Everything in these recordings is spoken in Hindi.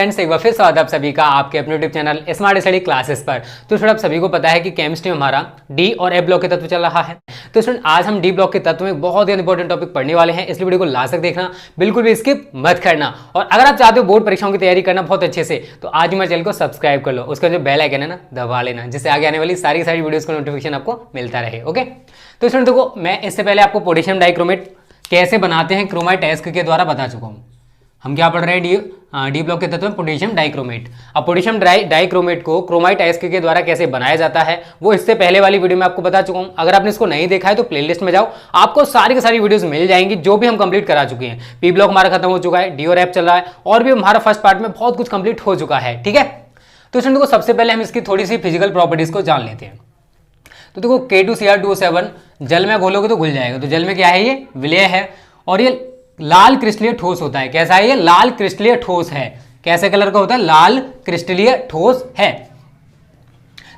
फ्रेंड्स, एक बार फिर स्वागत है आप सभी का आपके अपने YouTube channel smart study classes पर। तो स्टूडेंट, आप सभी को पता है कि केमिस्ट्री में हमारा डी और ए ब्लॉक के तत्व चल रहा है। तो स्टूडेंट, आज हम डी ब्लॉक के तत्व में बहुत ही इंपॉर्टेंट टॉपिक पढ़ने वाले हैं, इसलिए वीडियो को लास्ट तक देखना, बिल्कुल भी स्किप मत करना। और अगर आप चाहते हो बोर्ड परीक्षाओं की तैयारी करना बहुत अच्छे से, तो आज हमारे चैनल को सब्सक्राइब कर लो, उसका जो बेल आइकन है ना दबा लेना, जिससे आगे आने वाली सारी वीडियोस का नोटिफिकेशन आपको मिलता रहे। ओके, तो स्टूडेंट देखो, मैं इससे पहले आपको पोटेशियम डाइक्रोमेट कैसे बनाते हैं क्रोमाइट टेस्ट के द्वारा बता चुका हूँ। हम क्या पढ़ रहे हैं, डी ब्लॉक के तत्व में पोटेशियम डाइक्रोमेट। अब पोटेशियम डाइक्रोमेट को क्रोमाइट एस्क के द्वारा कैसे बनाया जाता है वो इससे पहले वाली वीडियो में आपको बता चुका हूं। अगर आपने इसको नहीं देखा है तो प्लेलिस्ट में जाओ, आपको सारी की सारी वीडियोस मिल जाएंगी जो भी हम कंप्लीट करा चुके हैं। पी ब्लॉक हमारा खत्म हो चुका है, डी और एफ चल रहा है, और भी हमारा फर्स्ट पार्ट में बहुत कुछ कंप्लीट हो चुका है। ठीक है, तो इसमें देखो, सबसे पहले हम इसकी थोड़ी सी फिजिकल प्रॉपर्टीज को जान लेते हैं। तो देखो, K2Cr2O7 जल में घोलोगे तो घुल जाएगा। तो जल में क्या है, ये विलय है और ये लाल क्रिस्टलीय ठोस होता है। कैसा है, ये लाल क्रिस्टलीय ठोस है। कैसे कलर का होता है, लाल क्रिस्टलीय ठोस है।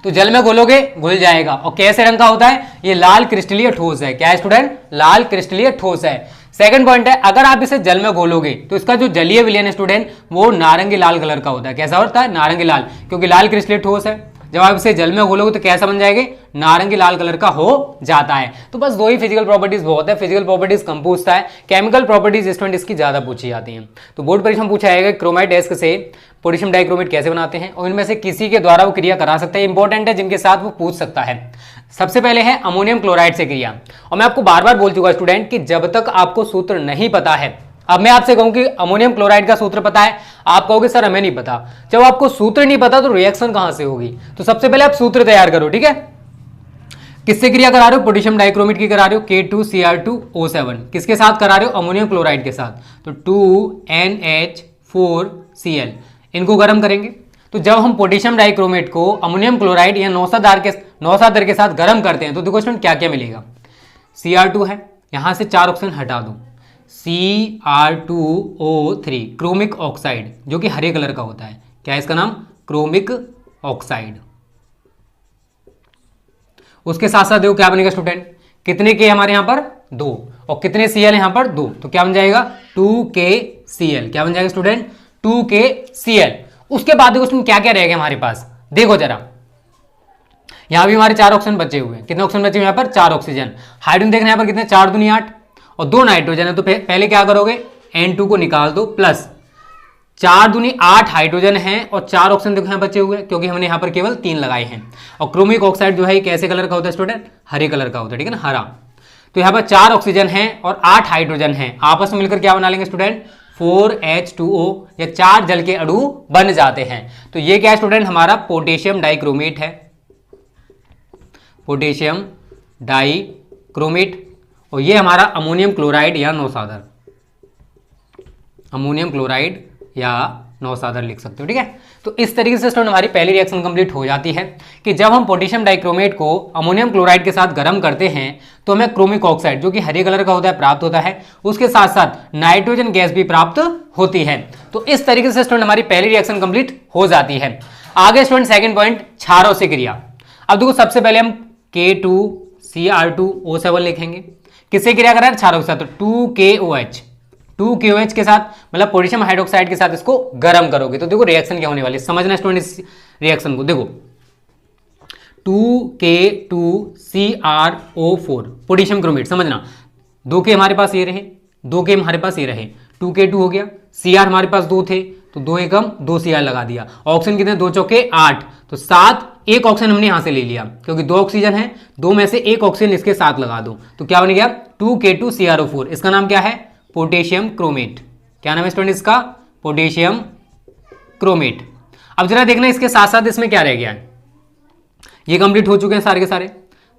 तो जल में घोलोगे घुल जाएगा। और कैसे रंग का होता है, ये लाल क्रिस्टलीय ठोस है। क्या है स्टूडेंट, लाल क्रिस्टलीय ठोस है। सेकंड पॉइंट है, अगर आप इसे जल में घोलोगे तो इसका जो जलीय विलयन है स्टूडेंट, वो नारंगी लाल कलर का होता है। कैसा होता है, नारंगी लाल, क्योंकि लाल क्रिस्टलीय ठोस है। जब आप इसे जल में घोलोगे तो कैसा बन जाएगा, नारंगी लाल कलर का हो जाता है। तो बस दो ही फिजिकल प्रॉपर्टीज बहुत है। फिजिकल प्रॉपर्टीज कम पूछता है, केमिकल प्रॉपर्टीज स्टूडेंट इसकी ज्यादा पूछी जाती हैं। तो बोर्ड परीक्षा में पूछा जाएगा क्रोमाइट एस्क से पोटेशियम डाइक्रोमेट कैसे बनाते हैं, और इनमें से किसी के द्वारा वो क्रिया करा सकता है। इंपॉर्टेंट है, जिनके साथ वो पूछ सकता है। सबसे पहले है अमोनियम क्लोराइड से क्रिया। और मैं आपको बार बार बोल चुका स्टूडेंट कि जब तक आपको सूत्र नहीं पता है, अब मैं आपसे कहूं कि अमोनियम क्लोराइड का सूत्र पता है, आप कहोगे सर हमें नहीं पता। जब आपको सूत्र नहीं पता तो रिएक्शन कहां से होगी। तो सबसे पहले आप सूत्र तैयार करो। ठीक है, किससे क्रिया करा रहे हो, पोटेशियम डाइक्रोमेट की करा रहे हो, K2Cr2O7। किसके साथ करा रहे हो, अमोनियम क्लोराइड के साथ। तो 2NH4Cl, इनको गर्म करेंगे। तो जब हम पोटेशियम डाइक्रोमेट को अमोनियम क्लोराइड या नौसादर के साथ गर्म करते हैं तो देखो स्टूडेंट क्या क्या मिलेगा। Cr2 है, यहां से 4 ऑक्सीजन हटा दो, Cr2O3 क्रोमिक ऑक्साइड, जो कि हरे कलर का होता है। क्या है इसका नाम, क्रोमिक ऑक्साइड। उसके साथ साथ देखो क्या बनेगा स्टूडेंट, कितने के हमारे यहां पर 2, और कितने Cl यहां पर 2, तो क्या बन जाएगा 2KCl। क्या बन जाएगा स्टूडेंट, 2KCl। उसके बाद देखो क्या क्या रहेगा हमारे पास, देखो जरा, यहां भी हमारे 4 ऑक्सीजन बचे हुए हैं। कितने ऑक्सीजन बचे हुए यहां पर, 4 ऑक्सीजन। हाइड्रोजन देखना यहां पर कितने, 4 दूनी 8, और 2 नाइट्रोजन है। तो पहले क्या करोगे, N2 को निकाल दो, प्लस 4 दूनी 8 हाइड्रोजन है, और 4 ऑक्सीजन देखो यहाँ बचे हुए, क्योंकि हमने यहाँ पर केवल 3 लगाए हैं। और क्रोमिक ऑक्साइड जो है कैसे कलर का होता है स्टूडेंट, हरे कलर का होता है। ठीक है ना, हरा। तो यहाँ पर 4 ऑक्सीजन है और 8 हाइड्रोजन है, आपस में मिलकर क्या बना लेंगे स्टूडेंट, 4H2O, या 4 जल के अणु बन जाते हैं। तो ये क्या है स्टूडेंट, हमारा पोटेशियम डाइक्रोमेट है, पोटेशियम डाइक्रोमेट। और ये हमारा अमोनियम क्लोराइड या नौसादर, अमोनियम क्लोराइड या नौसादर लिख सकते हो। ठीक है, तो इस तरीके से स्टूडेंट हमारी पहली रिएक्शन कंप्लीट हो जाती है कि जब हम पोटेशियम डाइक्रोमेट को अमोनियम क्लोराइड के साथ गर्म करते हैं तो हमें क्रोमिक ऑक्साइड, जो कि हरे कलर का होता है, प्राप्त होता है। उसके साथ साथ नाइट्रोजन गैस भी प्राप्त होती है। तो इस तरीके से स्टूडेंट हमारी पहली रिएक्शन कंप्लीट हो जाती है। आगे स्टूडेंट सेकंड पॉइंट, क्षारों से क्रिया। अब देखो, सबसे पहले हम K2Cr2O7 लिखेंगे। किससे क्रिया कर रहा है, क्षारों के साथ। तो 2KOH के साथ, मतलब पोटेशियम हाइड्रोक्साइड के साथ इसको गर्म करोगे तो देखो रिएक्शन क्या होने वाली है, समझना स्टूडेंट इस रिएक्शन को। देखो 2K2Cr O4 पोटेशियम क्रोमेट, समझना 2K हमारे पास ये रहे, 2K हमारे पास ये रहे, 2K2 हो गया। Cr हमारे पास 2 थे तो 2 एकम 2 Cr लगा दिया। ऑक्सीजन कितने, 2 चौके 8, तो 7, एक ऑक्सीजन हमने यहां से ले लिया क्योंकि 2 ऑक्सीजन है, 2 में से एक ऑक्सीजन इसके साथ लगा दो, तो क्या बन गया 2K2CrO4। इसका नाम क्या है, पोटेशियम क्रोमेट। क्या नाम है स्टूडेंट इसका, पोटेशियम क्रोमेट। अब जरा देखना इसके साथ साथ इसमें क्या रह गया है, ये कंप्लीट हो चुके हैं सारे के सारे।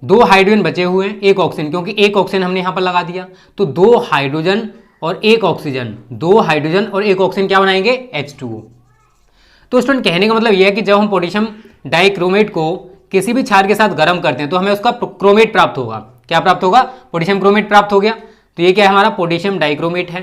2 हाइड्रोजन बचे हुए हैं, 1 ऑक्सीजन, क्योंकि 1 ऑक्सीजन हमने यहां पर लगा दिया, तो 2 हाइड्रोजन और 1 ऑक्सीजन, 2 हाइड्रोजन और 1 ऑक्सीजन क्या बनाएंगे, H2O। तो स्टूडेंट कहने का मतलब यह है कि जब हम पोटेशियम डाइक्रोमेट को किसी भी क्षार के साथ गर्म करते हैं तो हमें उसका क्रोमेट प्राप्त होगा। क्या प्राप्त होगा, पोटेशियम क्रोमेट प्राप्त हो गया। तो ये क्या है, हमारा पोटेशियम डाइक्रोमेट है।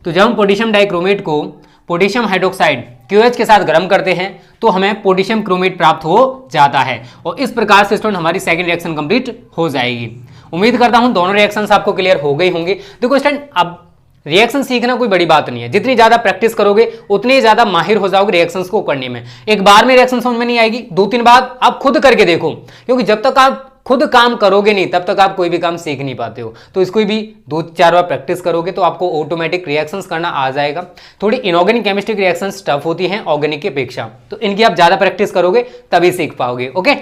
तो जब हम पोटेशियम डाइक्रोमेट को पोटेशियम हाइड्रोक्साइड QH के साथ गर्म करते हैं तो हमें पोटेशियम क्रोमेट प्राप्त हो जाता है। और इस प्रकार से स्टूडेंट हमारी सेकंड रिएक्शन कंप्लीट हो जाएगी। उम्मीद करता हूं दोनों रिएक्शंस आपको क्लियर हो गई होंगी। देखो स्टूडेंट, अब रिएक्शन सीखना कोई बड़ी बात नहीं है, जितनी ज्यादा प्रैक्टिस करोगे उतनी ज्यादा माहिर हो जाओगे रिएक्शंस को करने में। एक बार में रिएक्शन समझ में नहीं आएगी, 2-3 बार आप खुद करके देखो, क्योंकि जब तक आप खुद काम करोगे नहीं तब तक आप कोई भी काम सीख नहीं पाते हो। तो इसको भी 2-4 बार प्रैक्टिस करोगे तो आपको ऑटोमेटिक रिएक्शंस करना आ जाएगा। थोड़ी इनऑर्गेनिक केमिस्ट्री की रिएक्शंस टफ होती हैं ऑर्गेनिक की अपेक्षा, तो इनकी आप ज्यादा प्रैक्टिस करोगे तभी सीख पाओगे। ओके,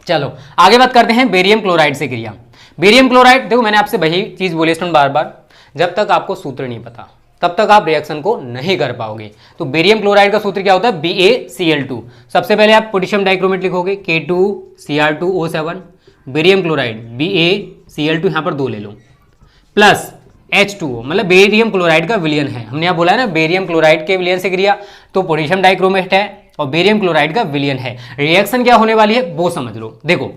चलो आगे बात करते हैं बेरियम क्लोराइड से क्रिया। बेरियम क्लोराइड, देखो मैंने आपसे वही चीज बोली स्टूडेंट बार बार, जब तक आपको सूत्र नहीं पता तब तक आप रिएक्शन को नहीं कर पाओगे। तो बेरियम क्लोराइड का सूत्र क्या होता है, BaCl2। सबसे पहले आप पोटेशियम डाइक्रोमेट लिखोगे, K2Cr2O7, बेरियम क्लोराइड BaCl2 यहां पर 2 ले लो, प्लस H2O, मतलब बेरियम क्लोराइड का विलयन है। हमने यहाँ बोला है ना बेरियम क्लोराइड के विलयन से क्रिया, तो पोटेशियम डाइक्रोमेट है और बेरियम क्लोराइड का विलयन है। रिएक्शन क्या होने वाली है वो समझ लो। देखो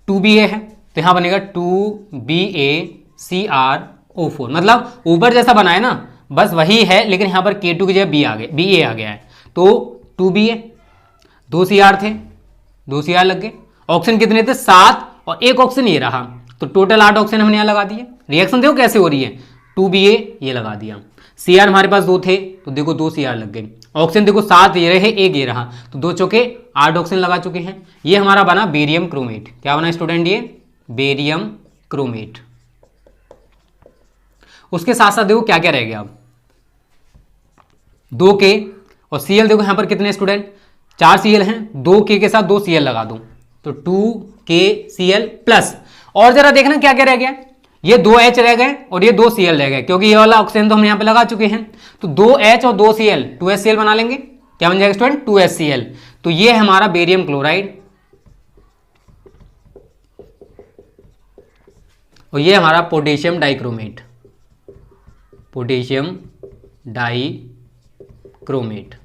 2Ba है तो यहां बनेगा 2BaCrO4, मतलब ऊपर जैसा बना है ना बस वही है, लेकिन यहां पर K2 की जगह Ba आ गया है। तो 2Ba, 2 Cr थे, 2 Cr लग गए। ऑक्सीजन कितने थे, 7, और एक ऑक्सीजन ये रहा, तो टोटल 8 ऑक्सीजन हमने यहां लगा दिए। रिएक्शन देखो कैसे हो रही है, 2Ba ये लगा दिया, Cr हमारे पास 2 थे तो देखो 2 Cr लग गए। ऑक्सीजन देखो 7 ये रहे, 1 ये रहा, तो 2 चौके 8 ऑक्सीजन लगा चुके हैं। ये हमारा बना बेरियम क्रोमेट। क्या बना स्टूडेंट, ये बेरियम क्रोमेट। उसके साथ साथ देखो क्या क्या रह गया अब, 2K और Cl, देखो यहां पर कितने स्टूडेंट, 4 Cl हैं, 2K के साथ 2 Cl लगा दो तो 2KCl प्लस, और जरा देखना क्या क्या रह गया, ये 2H रह गए और ये 2 Cl रह गए, क्योंकि ये वाला ऑक्सीजन तो हम यहां पे लगा चुके हैं। तो 2H और 2 Cl 2HCl बना लेंगे। क्या बन जाएगा स्टूडेंट, 2HCl। तो ये हमारा बेरियम क्लोराइड और ये हमारा पोटेशियम डाइक्रोमेट, पोटेशियम डाइक्रोमेट।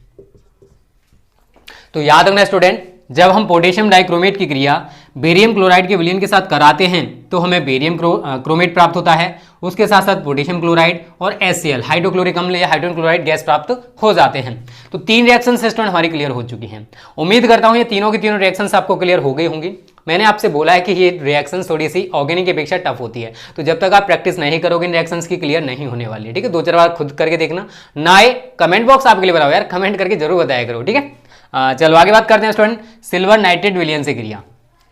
तो याद रखना स्टूडेंट, जब हम पोटेशियम डाइक्रोमेट की क्रिया बेरियम क्लोराइड के विलयन के साथ कराते हैं तो हमें बेरियम क्रोमेट प्राप्त होता है, उसके साथ साथ पोटेशियम क्लोराइड और HCl हाइड्रोक्लोरिक अम्ल या हाइड्रोजन क्लोराइड गैस प्राप्त हो जाते हैं। तो 3 रिएक्शन स्टूडेंट हमारी क्लियर हो चुकी हैं। उम्मीद करता हूं ये तीनों की तीनों रिएक्शंस आपको क्लियर हो गई होंगी। मैंने आपसे बोला है कि ये रिएक्शंस थोड़ी सी ऑर्गेनिक की अपेक्षा टफ होती है, तो जब तक आप प्रैक्टिस नहीं करोगे इन रिएक्शंस की क्लियर नहीं होने वाली है। ठीक है, 2-4 बार खुद करके देखना, ना आए कमेंट बॉक्स आपके लिए बनाओ यार, कमेंट करके जरूर बताया करो। ठीक है, चलो आगे बात करते हैं स्टूडेंट सिल्वर नाइट्रेट विलयन से क्रिया।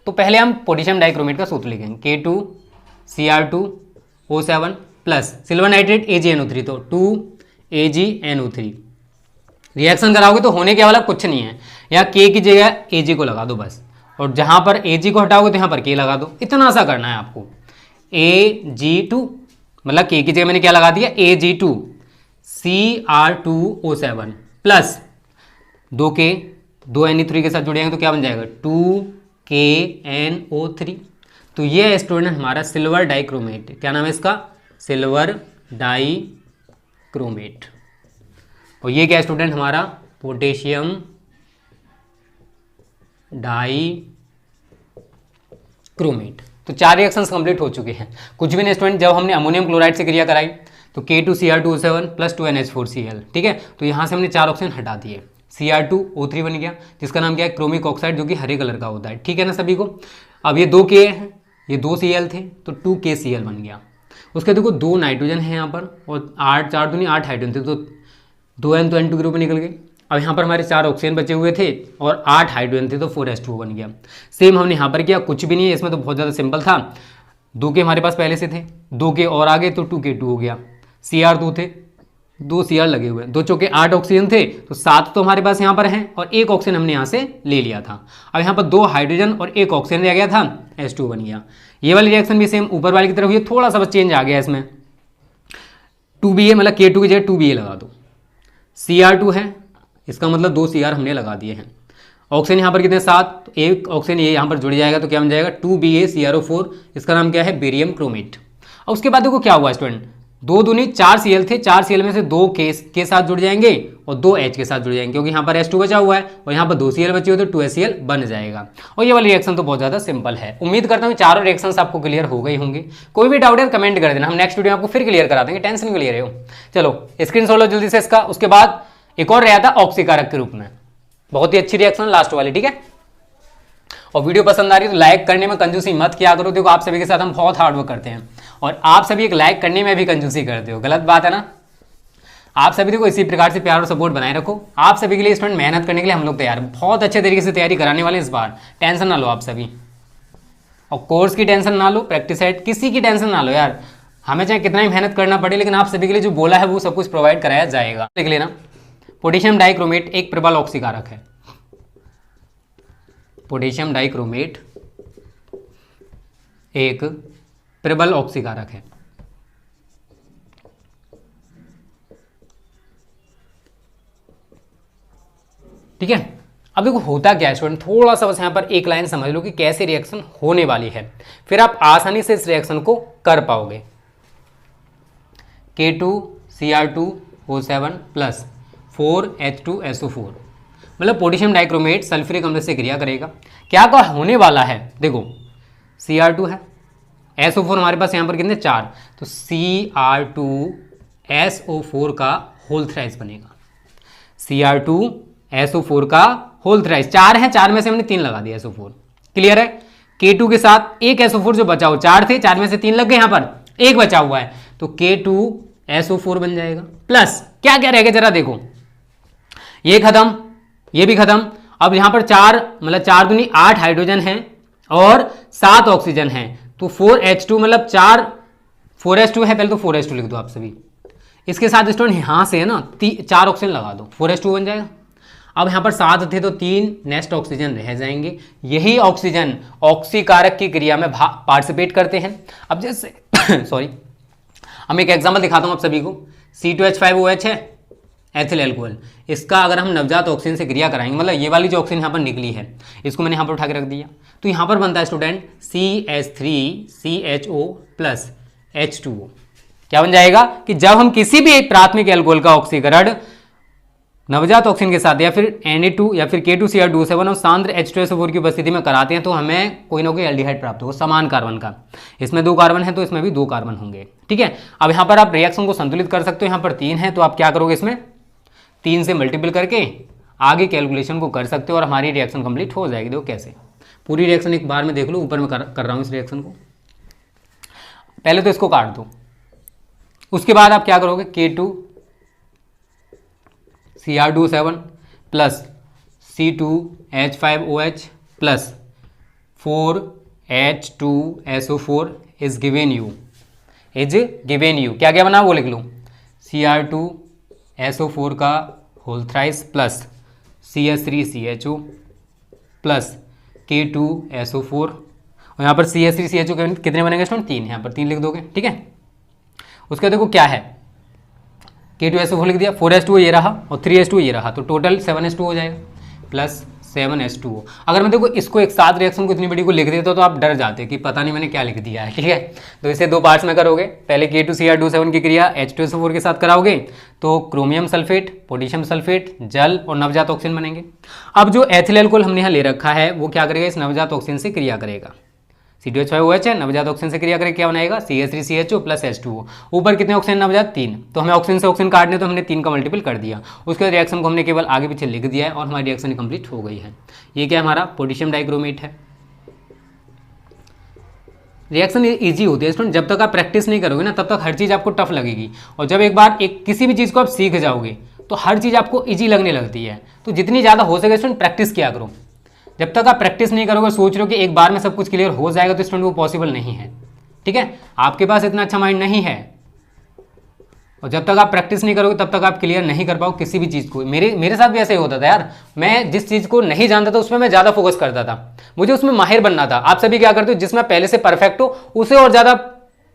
तो पहले हम पोटेशियम डाइक्रोमेट का सूत्र लिखेंगे, K2Cr2O7 plus silver nitrate AgNO3, तो 2AgNO3। रिएक्शन कराओगे तो होने के वाला कुछ नहीं है, यहाँ K की जगह Ag को लगा दो बस, और जहां पर Ag को हटाओगे तो यहाँ पर K लगा दो। इतना सा करना है आपको। Ag2 मतलब K की जगह मैंने क्या लगा दिया, Ag2Cr2O7 प्लस 2K 2Na3 के साथ जुड़ जाएंगे तो क्या बन जाएगा, 2KNO3। तो ये है स्टूडेंट हमारा सिल्वर डाइक्रोमेट। क्या नाम है इसका, सिल्वर डाइक्रोमेट। और ये क्या है स्टूडेंट हमारा पोटेशियम डाइक्रोमेट। तो 4 रिएक्शंस कंप्लीट हो चुके हैं। कुछ भी नहीं स्टूडेंट, जब हमने अमोनियम क्लोराइड से क्रिया कराई तो K2Cr2O7 प्लस 2NH4Cl, ठीक है, तो यहाँ से हमने 4 ऑक्सीजन हटा दिए, Cr2O3 बन गया, जिसका नाम क्या है, क्रोमिक ऑक्साइड, जो कि हरे कलर का होता है। ठीक है ना सभी को। अब ये 2K है, ये 2 Cl थे तो 2KCl बन गया। उसके देखो 2 नाइट्रोजन है यहाँ पर और 4 दूनी 8 हाइड्रोजन थे, तो 2N तो N2 के रूप में निकल गए। अब यहाँ पर हमारे 4 ऑक्सीजन बचे हुए थे और 8 हाइड्रोजन थे, तो 4H2O बन गया। सेम हमने यहाँ पर किया, कुछ भी नहीं है इसमें, तो बहुत ज़्यादा सिंपल था। 2K हमारे पास पहले से थे, 2K और आगे तो 2K2 हो गया। Cr2 थे, 2 Cr लगे हुए, 2 चौके 8 ऑक्सीजन थे, तो 7 तो हमारे पास यहाँ पर हैं और 1 ऑक्सीजन हमने यहाँ से ले लिया था। अब यहाँ पर 2 हाइड्रोजन और 1 ऑक्सीजन रह गया था, H2 बन गया। ये वाली रिएक्शन भी सेम ऊपर वाली की तरफ हुई, थोड़ा सा बस चेंज आ गया इसमें। 2Ba मतलब K2 की जगह 2Ba लगा दो। Cr2 है, इसका मतलब 2 Cr हमने लगा दिए हैं। ऑक्सीजन यहाँ पर कितने 7, तो 1 ऑक्सीजन ये यहाँ पर जुड़ जाएगा, तो क्या बन जाएगा 2BaCrO4। इसका नाम क्या है, बेरियम क्रोमेट। और उसके बाद देखो क्या हुआ स्टूडेंट, 2 दूनी 4 Cl थे, 4 Cl में से 2 K के साथ जुड़ जाएंगे और 2 H के साथ जुड़ जाएंगे, क्योंकि यहाँ पर H2 बचा हुआ है और यहाँ पर 2 Cl बचे हुए, तो 2HCl बन जाएगा। और ये वाली रिएक्शन तो बहुत ज़्यादा सिंपल है। उम्मीद करता हूँ चारों रिएक्शंस आपको क्लियर हो गई होंगे। कोई भी डाउट है कमेंट कर देना, हम नेक्स्ट वीडियो आपको फिर क्लियर करा देंगे, टेंशन क्यों ले रहे हो। चलो स्क्रीनशॉट लो जल्दी से इसका। उसके बाद एक और रहा था ऑक्सीकारक के रूप में, बहुत ही अच्छी रिएक्शन लास्ट वाली, ठीक है। और वीडियो पसंद आ रही है तो लाइक करने में कंजूसी मत किया करो। देखो आप सभी के साथ हम बहुत हार्ड वर्क करते हैं और आप सभी एक लाइक करने में भी कंजूसी करते हो, गलत बात है ना। आप सभी को इसी प्रकार से प्यार और सपोर्ट बनाए रखो। आप सभी के लिए स्टूडेंट मेहनत करने के लिए हम लोग तैयार, बहुत अच्छे तरीके से तैयारी कराने वाले इस बार, टेंशन ना लो आप सभी। और कोर्स की टेंशन ना लो, प्रैक्टिस सेट किसी की टेंशन ना लो यार, हमें चाहे कितना ही मेहनत करना पड़े, लेकिन आप सभी के लिए जो बोला है वो सब कुछ प्रोवाइड कराया जाएगा। देख लेना, पोटेशियम डाइक्रोमेट एक प्रबल ऑक्सीकारक है। पोटेशियम डाइक्रोमेट एक प्रबल ऑक्सीकारक है। ठीक है, अब देखो होता क्या है स्टूडेंट, थोड़ा सा बस यहां पर एक लाइन समझ लो कि कैसे रिएक्शन होने वाली है, फिर आप आसानी से इस रिएक्शन को कर पाओगे। K2Cr2O7 प्लस 4H2SO4, मतलब पोटेशियम डाइक्रोमेट सल्फ्यूरिक अम्ल से क्रिया करेगा। क्या क्या होने वाला है, देखो Cr2 है, SO4 हमारे पास यहाँ पर कितने 4, तो Cr2SO4 का होल थ्राइस बनेगा। Cr2SO4 का होल थ्राइस, 4 है, 4 में से हमने 3 लगा दिया SO4, क्लियर है। K2 के साथ एक SO4 जो बचा हो, 4 थे, 4 में से 3 लग गए, यहाँ पर एक बचा हुआ है, तो K2SO4 बन जाएगा। प्लस क्या क्या रहेगा जरा देखो, ये खत्म, ये भी खत्म। अब यहां पर 4 मतलब 4 दूनी 8 हाइड्रोजन है और 7 ऑक्सीजन है, तो 4H2 मतलब 4H2 है, पहले तो 4H2 लिख दो आप सभी। इसके साथ स्टूडेंट यहां से है ना 4 ऑक्सीजन लगा दो, 4H2 बन जाएगा। अब यहां पर 7 थे तो 3 नेक्स्ट ऑक्सीजन रह जाएंगे, यही ऑक्सीजन ऑक्सीकारक की क्रिया में पार्टिसिपेट करते हैं। अब जैसे सॉरी, हम एक एग्जाम्पल दिखाता हूं आप सभी को। C2H5OH है एथिल एल्कोहल, इसका अगर हम नवजात ऑक्सीजन से क्रिया कराएंगे, मतलब ये वाली जो ऑक्सीजन यहाँ पर निकली है इसको मैंने यहाँ पर उठा के रख दिया, तो यहाँ पर बनता है स्टूडेंट CH3CHO प्लस H2O। क्या बन जाएगा कि जब हम किसी भी प्राथमिक एल्कोहल का ऑक्सीकरण नवजात ऑक्सीजन के साथ या फिर Na2 या फिर K2Cr2O7 और सांद्र H2SO4 की उपस्थिति में कराते हैं, तो हमें कोई ना कोई एल्डिहाइड प्राप्त होगा समान कार्बन का। इसमें 2 कार्बन है तो इसमें भी 2 कार्बन होंगे। ठीक है, अब यहाँ पर आप रिएक्शन को संतुलित कर सकते हो। यहाँ पर 3 है तो आप क्या करोगे, इसमें 3 से मल्टीपल करके आगे कैलकुलेशन को कर सकते हो और हमारी रिएक्शन कंप्लीट हो जाएगी। देखो कैसे, पूरी रिएक्शन एक बार में देख लो, ऊपर में कर रहा हूँ इस रिएक्शन को। पहले तो इसको काट दो, उसके बाद आप क्या करोगे, K2Cr2O7 plus C2H5OH plus 4H2SO4 is given you, क्या क्या बना वो लिख लो, Cr2SO4 का whole thrice plus CH3CHO plus K2SO4, और यहाँ पर CH3CHO कितने बनेंगे स्टूडेंट, 3, यहाँ पर 3 लिख दोगे। ठीक है, उसका देखो क्या है, K2SO4 लिख दिया, 4H2O ये रहा और 3H2O ये रहा, तो टोटल 7H2O हो जाएगा प्लस 7H2O। अगर मैं देखो इसको एक साथ रिएक्शन को इतनी बड़ी को लिख देता तो आप डर जाते कि पता नहीं मैंने क्या लिख दिया है। ठीक है, तो इसे 2 पार्ट्स में करोगे। पहले K2Cr2O7 की क्रिया H2SO4 के साथ कराओगे तो क्रोमियम सल्फेट, पोटेशियम सल्फेट, जल और नवजात ऑक्सीजन बनेंगे। अब जो एथिल एल्कोहल हमने यहाँ ले रखा है वो क्या करेगा, इस नवजात ऑक्सीजन से क्रिया करेगा। C2H5OH है, नवजात ऑक्सीजन से क्रिया करेगा, क्या बनाएगा, CH3CHO प्लस H2O। ऊपर कितने ऑक्सीजन नवजात, 3, तो हमें ऑक्सीजन से ऑक्सीजन काटने तो हमने 3 का मल्टीपल कर दिया। उसके बाद रिएक्शन को हमने केवल आगे पीछे लिख दिया है और हमारी रिएक्शन कंप्लीट हो गई है। ये क्या हमारा पोटेशियम डाइक्रोमेट है। रिएक्शन इजी होती है स्टूडेंट, जब तक आप प्रैक्टिस नहीं करोगे ना तब तक हर चीज़ आपको टफ लगेगी, और जब एक बार किसी भी चीज़ को आप सीख जाओगे तो हर चीज़ आपको ईजी लगने लगती है। तो जितनी ज़्यादा हो सके स्टूडेंट प्रैक्टिस किया करो। जब तक आप प्रैक्टिस नहीं करोगे, सोच रहे हो कि एक बार में सब कुछ क्लियर हो जाएगा, तो स्टूडेंट वो पॉसिबल नहीं है। ठीक है, आपके पास इतना अच्छा माइंड नहीं है, और जब तक आप प्रैक्टिस नहीं करोगे तब तक आप क्लियर नहीं कर पाओ किसी भी चीज़ को। मेरे साथ भी ऐसे ही होता था यार, मैं जिस चीज़ को नहीं जानता था उसमें मैं ज़्यादा फोकस करता था, मुझे उसमें माहिर बनना था। आप सभी क्या करते हो, जिसमें पहले से परफेक्ट हो उसे और ज़्यादा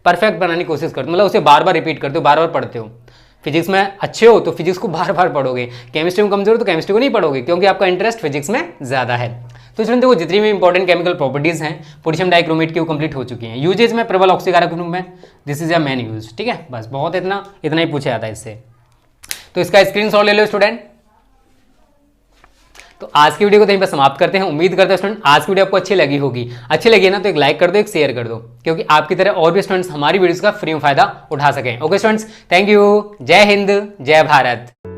परफेक्ट बनाने की कोशिश करते हो, मतलब उसे बार बार रिपीट करते हो, बार बार पढ़ते हो। फिजिक्स में अच्छे हो तो फिजिक्स को बार बार पढ़ोगे, केमिस्ट्री में कमजोर हो तो केमिस्ट्री को नहीं पढ़ोगे, क्योंकि आपका इंटरेस्ट फिजिक्स में ज़्यादा है। तो स्टूडेंट देखो जितनी भी इंपॉर्टेंट केमिकल प्रॉपर्टीज हैं पोटेशियम डाइक्रोमेट की वो कंप्लीट हो चुकी हैं। यूजेज में प्रबल ऑक्सीकारक रूप में this is a main use. ठीक है, बस बहुत इतना ही पूछा जाता है इससे, तो इसका स्क्रीनशॉट ले लो स्टूडेंट। तो आज की वीडियो को यहीं पर समाप्त करते हैं। उम्मीद करते हैं स्टूडेंट आज की वीडियो आपको अच्छी लगी होगी। अच्छी लगी ना तो एक लाइक कर दो, एक शेयर कर दो, क्योंकि आपकी तरह और भी स्टूडेंट्स हमारी वीडियोस का फ्री में फायदा उठा सकें। Okay students, thank you. जय हिंद, जय भारत।